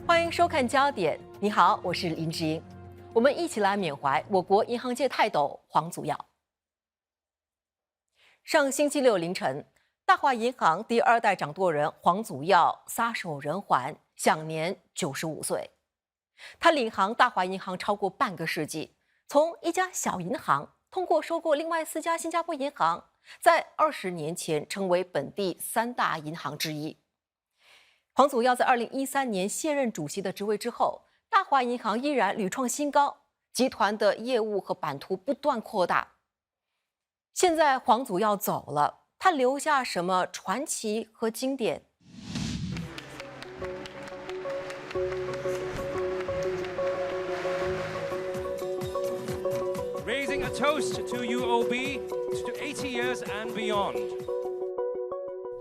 欢迎收看焦点。你好，我是林志英。我们一起来缅怀我国银行界泰斗黄祖耀。上星期六凌晨，大华银行第二代掌舵人黄祖耀撒手人寰，享年95岁。他领航大华银行超过半个世纪，从一家小银行通过收购另外4家新加坡银行，在20年前成为本地3大银行之一。黄祖耀在2013年卸任主席的职位之后，大华银行依然屡创新高，集团的业务和版图不断扩大。现在黄祖耀走了，他留下什么传奇和经典？Raising a toast to UOB to 80 years and beyond.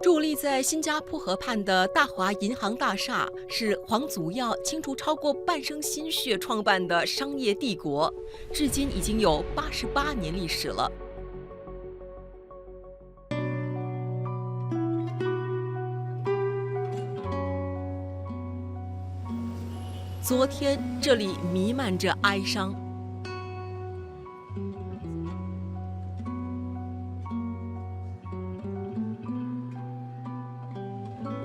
伫立在新加坡河畔的大华银行大厦，是黄祖耀倾注超过半生心血创办的商业帝国，至今已经有88年历史了。昨天，这里弥漫着哀伤。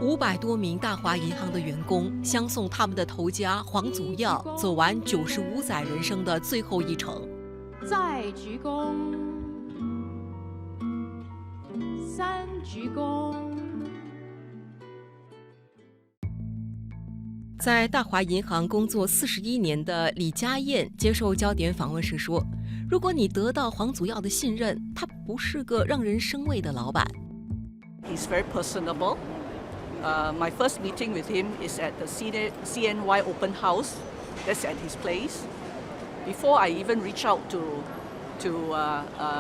500多名大华银行的员工相送他们的头家黄祖耀走完95载人生的最后一程。再鞠躬，三鞠躬。在大华银行工作41年的李家燕接受焦点访问时说：“如果你得到黄祖耀的信任，他不是个让人生畏的老板。” He's very personable. My first meeting with him is at the CNY Open House. That's at his place. Before I even reach out to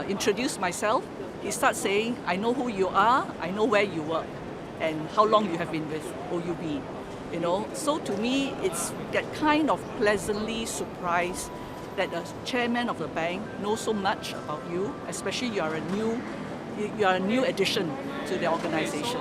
introduce myself, he starts saying, "I know who you are. I know where you work, and how long you have been with OUB." You know, so to me, it's that kind of pleasantly surprised that the chairman of the bank knows so much about you, especially you are a new addition to the organization.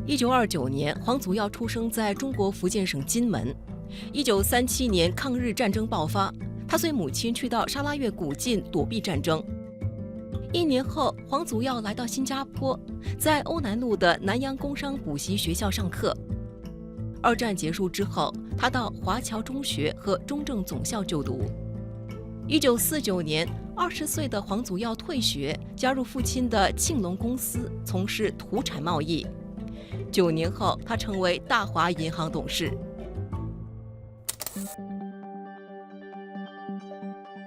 1929年，黄祖耀出生在中国福建省金门。1937年，抗日战争爆发，他随母亲去到沙拉越古晋躲避战争。1年后，黄祖耀来到新加坡，在欧南路的南洋工商补习学校上课。2战结束之后，他到华侨中学和中正总校就读。1949年，20岁的黄祖耀退学，加入父亲的庆隆公司，从事土产贸易。9年后，他成为大华银行董事。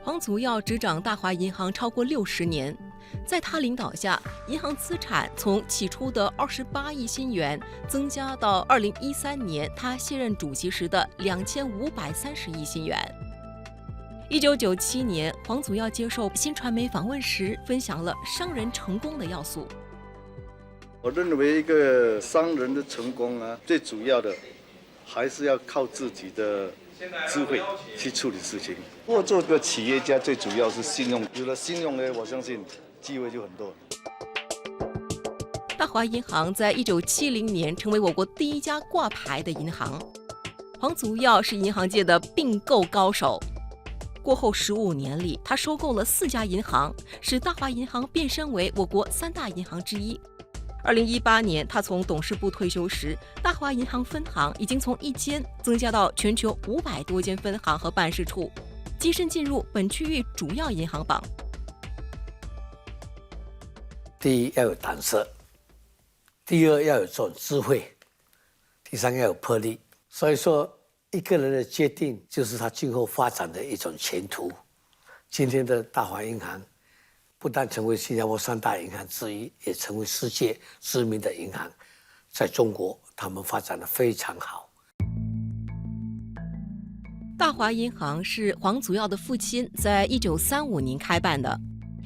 黄祖耀执掌大华银行超过60年，在他领导下，银行资产从起初的28亿新元增加到2013年他卸任主席时的2530亿新元。1997年，黄祖耀接受新传媒访问时，分享了商人成功的要素。我认为一个商人的成功啊，最主要的还是要靠自己的智慧去处理事情。不过做个企业家，最主要是信用，有了信用呢，我相信机会就很多。大华银行在1970年成为我国第1家挂牌的银行。黄祖耀是银行界的并购高手。过后15年里，他收购了4家银行，使大华银行变身为我国3大银行之一。2018年，他从董事部退休时，大华银行分行已经从1间增加到全球500多间分行和办事处，跻身进入本区域主要银行榜。第一要有胆色，第2要有这种智慧，第3要有魄力。所以说，一个人的决定就是他今后发展的一种前途。今天的大华银行不但成为新加坡3大银行之一，也成为世界知名的银行。在中国，他们发展得非常好。大华银行是黄祖耀的父亲在1935年开办的。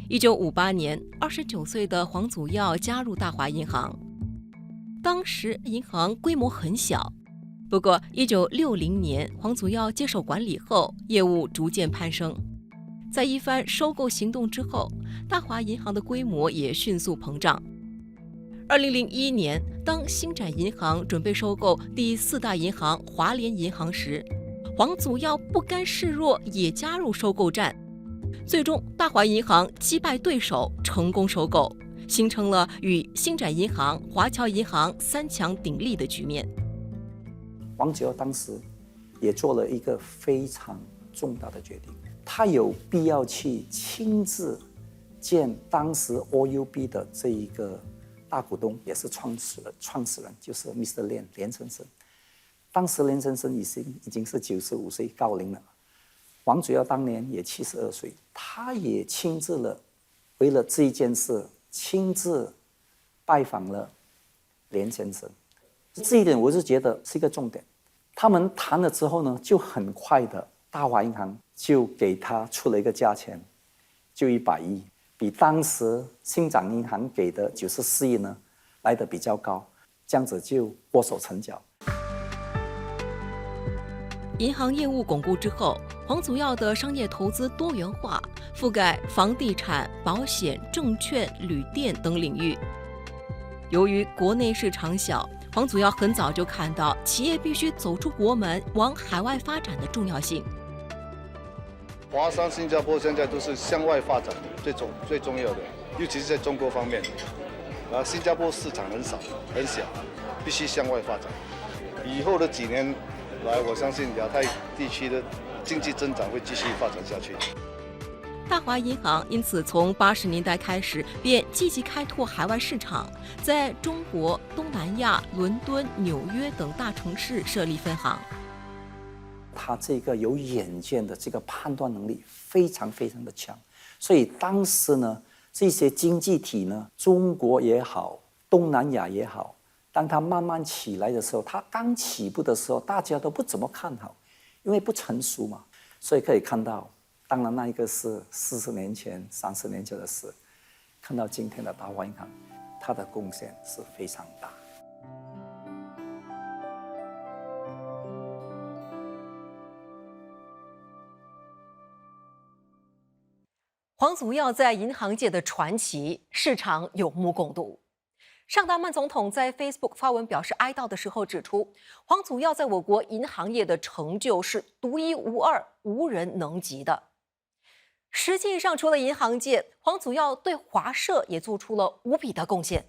1958年，29岁的黄祖耀加入大华银行。当时银行规模很小，不过，1960年黄祖耀接手管理后，业务逐渐攀升。在一番收购行动之后，大华银行的规模也迅速膨胀。2001年，当星展银行准备收购第4大银行华联银行时，黄祖耀不甘示弱，也加入收购战。最终，大华银行击败对手，成功收购，形成了与星展银行、华侨银行3强鼎立的局面。黄祖耀当时也做了一个非常重大的决定，他有必要去亲自见当时 OUB 的这一个大股东，也是创始人，就是 Mr. 连先生。当时连先生已经是95岁高龄了，黄祖耀当年也72岁，他也亲自了，为了这一件事亲自拜访了连先生。这一点我是觉得是一个重点。他们谈了之后呢，就很快的，大华银行就给他出了一个价钱，就100亿，比当时星展银行给的94亿呢来得比较高，这样子就握手成交。银行业务巩固之后，黄祖耀的商业投资多元化，覆盖房地产、保险、证券、旅店等领域。由于国内市场小，黄祖耀很早就看到企业必须走出国门，往海外发展的重要性。华商、新加坡现在都是向外发展最重要的，尤其是在中国方面。新加坡市场很小，必须向外发展。以后的几年来，我相信亚太地区的经济增长会继续发展下去。大华银行因此从80年代开始便积极开拓海外市场，在中国、东南亚、伦敦、纽约等大城市设立分行。他这个有远见的这个判断能力非常的强，所以当时呢，这些经济体呢，中国也好，东南亚也好，当它慢慢起来的时候，它刚起步的时候，大家都不怎么看好，因为不成熟嘛。所以可以看到，当然那一个是40年前、30年前的事，看到今天的大华银行，它的贡献是非常大。黄祖耀在银行界的传奇，市场有目共睹。尚达曼总统在 Facebook 发文表示哀悼的时候指出，黄祖耀在我国银行业的成就是独一无二、无人能及的。实际上，除了银行界，黄祖耀对华社也做出了无比的贡献。